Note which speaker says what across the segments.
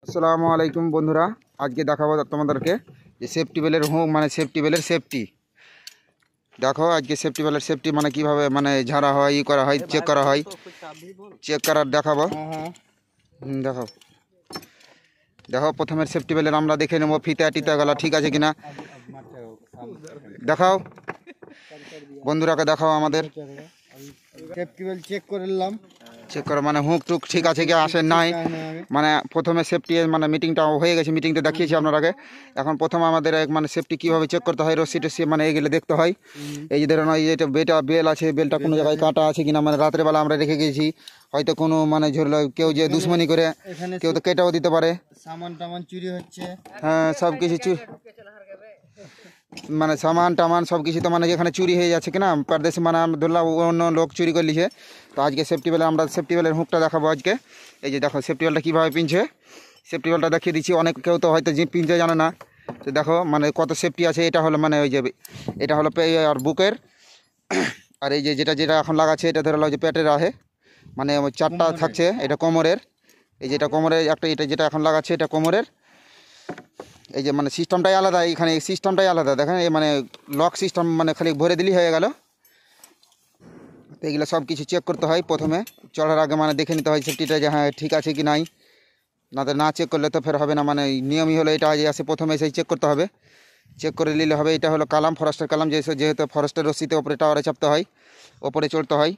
Speaker 1: আসসালামু আলাইকুম বন্ধুরা, আজকে দেখাবো তোমাদেরকে যে সেফটি বেলের মানে সেফটি বেলের সেফটি। দেখো আজকে সেফটি বেলের সেফটি মানে কিভাবে মানে ঝাড়া হয়, ই করা হয়, চেক করা হয়, চেক করার দেখাবো। দেখো দেখো প্রথমে সেফটি বেলের আমরা দেখে নেবো ফিতা টিতা গলা ঠিক আছে কিনা। দেখাও বন্ধুরাকে, দেখাও আমাদের
Speaker 2: সেফটি বেল্ট চেক করে নিলাম।
Speaker 1: চেক করা মানে হুক টুক ঠিক আছে কি আসে নাই, মানে প্রথমে সেফটি মানে মিটিংটা হয়ে গেছে, মিটিংটা দেখিয়েছি আপনারাকে। এখন প্রথমে আমাদের মানে সেফটি কীভাবে চেক করতে হয়, রসি টসি মানে এগুলো দেখতে হয়। এই যে ধরুন এই যেটা বেল আছে, বেলটা কোনো জায়গায় কাটা আছে কিনা, মানে রাত্রেবেলা আমরা রেখে গেছি, হয়তো কোনো মানে ধরলো কেউ যে দুশ্মনী করে কেউ তো কেটেও দিতে পারে,
Speaker 2: সামান টামান চুরি হচ্ছে।
Speaker 1: হ্যাঁ সব কিছু মানে সামান টামান সব কিছু তো মানে যেখানে চুরি হয়ে যাচ্ছে কিনা পারদেশে, মানে আমরা ধরলাম অন্য লোক চুরি করে নিছে। তো আজকে সেফটি বেলে আমরা সেফটি বেলের হুকটা দেখাবো আজকে। এই যে দেখো সেফটি বেলটা কীভাবে পিনছে, সেফটি বেলটা দেখিয়ে দিচ্ছি। অনেক কেউ তো হয়তো যে পিনতে জানে না, তো দেখো মানে কত সেফটি আছে। এটা হলো মানে ওই যে এটা হলো আর বুকের, আর এই যে যেটা যেটা এখন লাগাচ্ছে এটা ধরো যে পেটের আহে, মানে চারটা থাকছে। এটা কোমরের, এই যেটা কোমরের একটা, এটা যেটা এখন লাগাচ্ছে এটা কোমরের। এই যে মানে সিস্টেমটাই আলাদা, এখানে সিস্টেমটাই আলাদা দেখেন, এই মানে লক সিস্টেম, মানে খালি ভরে দিলেই হয়ে গেল। তো এগুলো সব কিছু চেক করতে হয় প্রথমে চড়ার আগে, মানে দেখে নিতে হয় সেফটিটা যে হ্যাঁ ঠিক আছে কি নাই, না চেক করলে তো ফের হবে না। মানে নিয়মই হলো এটা, যে আসে প্রথমে এসে চেক করতে হবে, চেক করে নিলে হবে। এটা হলো কালাম, ফরেস্টের কালাম, যেহেতু ফরেস্টের রশিতে ওপরে টাওয়ারে চাপতে হয়, ওপরে চড়তে হয়,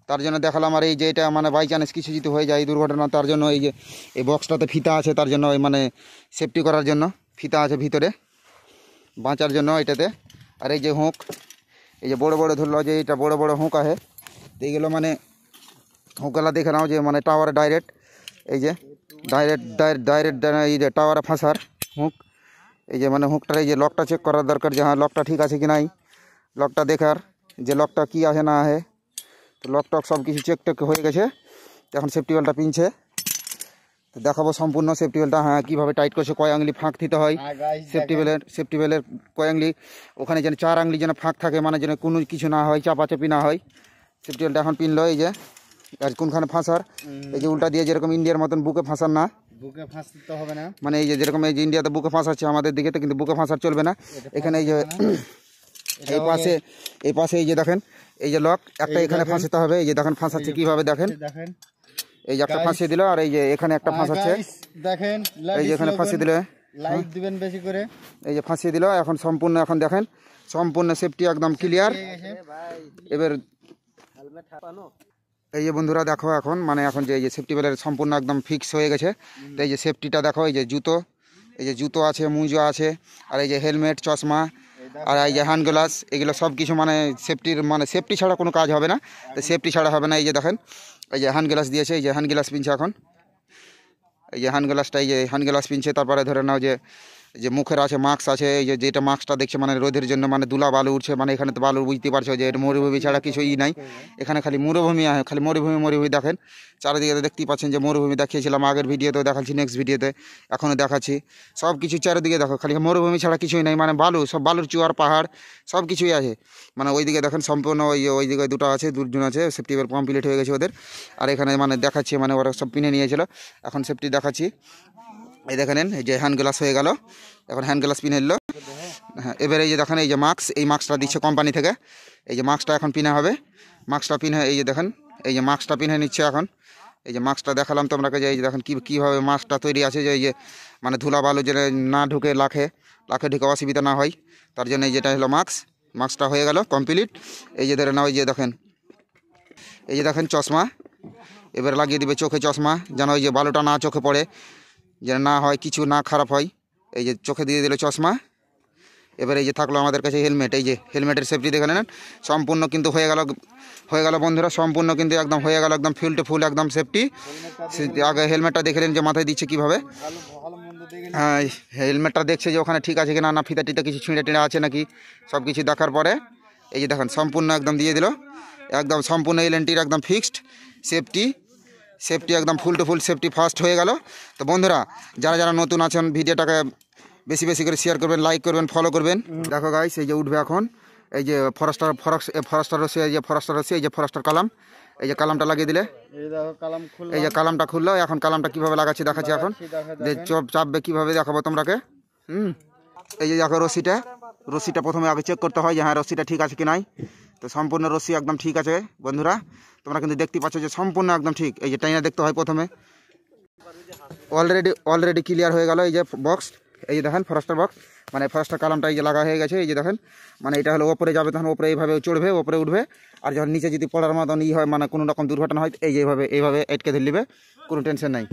Speaker 1: তার জন্য দেখালাম। আর এই যে এটা মানে বাই চান্স কিছু যদি হয়ে যায় দুর্ঘটনা, তার জন্য এই যে এই বক্সটাতে ফিতা আছে, তার জন্য মানে সেফটি করার জন্য ফিতা আছে ভিতরে বাঁচার জন্য এটাতে। আর এই যে হুঁক, এই যে বড় বড় ধরলো যে এটা বড় বড় হুঁক আছে, তো এইগুলো মানে হুঁকগুলা দেখে নাও যে মানে টাওয়ারে ডাইরেক্ট, এই যে ডাইরেক্ট এই যে টাওয়ারে ফাঁসার হুঁক। এই যে মানে হুঁকটার এই যে লকটা চেক করার দরকার, যে হ্যাঁ লকটা ঠিক আছে কি নাই, লকটা দেখার যে লকটা কি আছে না আছে। তো লক টক সব কিছু চেক টেক হয়ে গেছে, এখন সেফটি বেলটা পিনছে। তো দেখাবো সম্পূর্ণ সেফটি বেলটা হ্যাঁ কীভাবে টাইট করছে, কয় আঙুলি ফাঁক দিতে হয় সেফটি বেলের কয় আঙুলি, ওখানে যেন 4 আঙুলি যেন ফাঁক থাকে, মানে যেন কোনো কিছু না হয়, চাপাচাপি না হয়। সেফটি বেলটা এখন পিনলো, এই যে আর কোনখানে ফাঁসার, এই যে উল্টা দিয়ে যেরকম ইন্ডিয়ার মতন বুকে ফাঁসার না,
Speaker 2: বুকে ফাঁসতে হবে না,
Speaker 1: মানে এই যে যেরকম এই যে ইন্ডিয়াতে বুকে ফাঁসাচ্ছে আমাদের দিকে, তো কিন্তু বুকে ফাঁসার চলবে না। এখানে এই যে এই পাশে এই যে দেখেন এই যে লক একটা এখানে ফাঁসাতে হবে, এই যে দেখেন ফাঁসাচ্ছে কীভাবে দেখেন, এই যে একটা ফাঁসিয়ে দিল, আর এই যে এখানে একটা ফাঁসাচ্ছে
Speaker 2: দেখেন,
Speaker 1: এই যে এখানে ফাঁসিয়ে দিল,
Speaker 2: লাইট দিবেন বেশি করে,
Speaker 1: এই যে ফাঁসিয়ে দিল। এখন সম্পূর্ণ এখন দেখেন সম্পূর্ণ সেফটি একদম ক্লিয়ার। এবার এই যে বন্ধুরা দেখো এখন মানে এখন যে এই যে সেফটি বেলের সম্পূর্ণ একদম ফিক্স হয়ে গেছে। তো এই যে সেফটিটা দেখো, এই যে জুতো, এই যে জুতো আছে, মুজো আছে, আর এই যে হেলমেট, চশমা, আর এই যে হ্যান্ড গ্লাস, এগুলো সব কিছু মানে সেফটির, মানে সেফটি ছাড়া কোনো কাজ হবে না, তো সেফটি ছাড়া হবে না। এই যে দেখেন এই যে হ্যান্ড গ্লাস দিয়েছে, এই যে হ্যান্ড গ্লাস পিনছে এখন, এই যে হ্যান্ড গ্লাসটা, এই যে হ্যান্ড গ্লাস পিনছে। তারপরে ধরে নাও যে মুখের আছে মাস্ক আছে, এই যে যেটা মাস্কটা দেখছে মানে রোদের জন্য, মানে দুলা বালু উঠছে, মানে এখানে তো বালু বুঝতে পারছো যে এটা মরুভূমি ছাড়া কিছুই নাই, এখানে খালি মরুভূমি আছে, খালি মরুভূমি দেখেন চারিদিকে, তো দেখতেই পাচ্ছেন যে মরুভূমি দেখিয়েছিলাম আগের ভিডিওতেও দেখাচ্ছি, নেক্সট ভিডিওতে এখনও দেখাচ্ছি। সব কিছু চারিদিকে দেখো খালি মরুভূমি ছাড়া কিছুই নাই, মানে বালু, সব বালুর চুয়ার পাহাড় সব কিছুই আছে। মানে ওইদিকে দেখেন সম্পূর্ণ ওইদিকে দুটো আছে, দুজন আছে, সেফটি বেল কমপ্লিট হয়ে গেছে ওদের। আর এখানে মানে দেখাচ্ছি, মানে ওরা সব পিনে নিয়েছিল, এখন সেফটি দেখাচ্ছি। এই দেখেন এই যে হ্যান্ড গ্লাস হয়ে গেল, এখন হ্যান্ড গ্লাস পিনে নিল। হ্যাঁ এবারে এই যে দেখেন এই যে মাস্ক, এই মাস্কটা দিচ্ছে কোম্পানি থেকে, এই যে মাস্কটা এখন পিনে হবে, মাস্কটা পিনে, এই যে দেখেন এই যে মাস্কটা পিনে নিচ্ছে এখন। এই যে মাস্কটা দেখালাম তোমরাকে, যে এই যে দেখেন কীভাবে মাস্কটা তৈরি আছে, যে এই যে মানে ধুলা বালু যেন না ঢুকে, লাখে ঢুকে অসুবিধা না হয়, তার জন্য এই যেটা হলো মাস্কটা হয়ে গেল কমপ্লিট। এই যে ধরে নাও এই যে দেখেন চশমা, এবার লাগিয়ে দিবে চোখে চশমা, যেন ওই যে বালুটা না চোখে পড়ে, যেন না হয় কিছু না খারাপ হয়, এই যে চোখে দিয়ে দিল চশমা। এবার এই যে থাকলো আমাদের কাছে হেলমেট, এই যে হেলমেটের সেফটি দেখে নেন সম্পূর্ণ কিন্তু হয়ে গেল বন্ধুরা, সম্পূর্ণ কিন্তু একদম হয়ে গেল, একদম ফুল টু ফুল একদম সেফটি। আগে হেলমেটটা দেখে নেন যে মাথায় দিচ্ছে কীভাবে, হ্যাঁ হেলমেটটা দেখছে যে ওখানে ঠিক আছে কিনা, না ফিতা টিতা কিছু ছিঁড়ে টিঁড়ে আছে নাকি, সব কিছু দেখার পরে এই যে দেখেন সম্পূর্ণ একদম দিয়ে দিল, একদম সম্পূর্ণ এলএনটির একদম ফিক্সড সেফটি একদম ফুল টু ফুল সেফটি ফার্স্ট হয়ে গেল। তো বন্ধুরা যারা নতুন আছেন ভিডিওটাকে বেশি বেশি করে শেয়ার করবেন, লাইক করবেন, ফলো করবেন। দেখো গাইস এই যে উঠবে এখন এই যে ফরেস্টার রশি, এই যে ফরেস্টার রশি, এই যে ফরেস্টার কালাম, এই যে কালামটা লাগিয়ে দিলে,
Speaker 2: এই দেখো কালাম খুললাম।
Speaker 1: এই যে কালামটা খুললো। এখন কালামটা কিভাবে লাগাচ্ছি দেখাচ্ছি এখন।
Speaker 2: দেখেন
Speaker 1: চাপবে কিভাবে দেখাবো তোমরাকে। এই যে দেখো রশিটা প্রথমে আগে চেক করতে হয় যে হ্যাঁ রশিটা ঠিক আছে কি নাই। তো সম্পূর্ণ রশি একদম ঠিক আছে বন্ধুরা, তোমরা কিন্তু দেখতে পাচ্ছ যে সম্পূর্ণ একদম ঠিক। এই যে টাইনা দেখতে হয় প্রথমে। অলরেডি ক্লিয়ার হয়ে গেল এই যে বক্স। এই যে দেখেন ফরেস্টার বক্স, মানে ফরেস্টার কালামটা এই যে লাগা হয়ে গেছে। এই যে দেখেন মানে এটা হলো ওপরে যাবে, তখন ওপরে এইভাবে চড়বে, ওপরে উঠবে। আর যখন নিচে যদি পড়ার মতন হয়, মানে কোনো রকম দুর্ঘটনা হয়, এই যে এইভাবে আটকে ধরে নিবে, কোনো টেনশন নাই।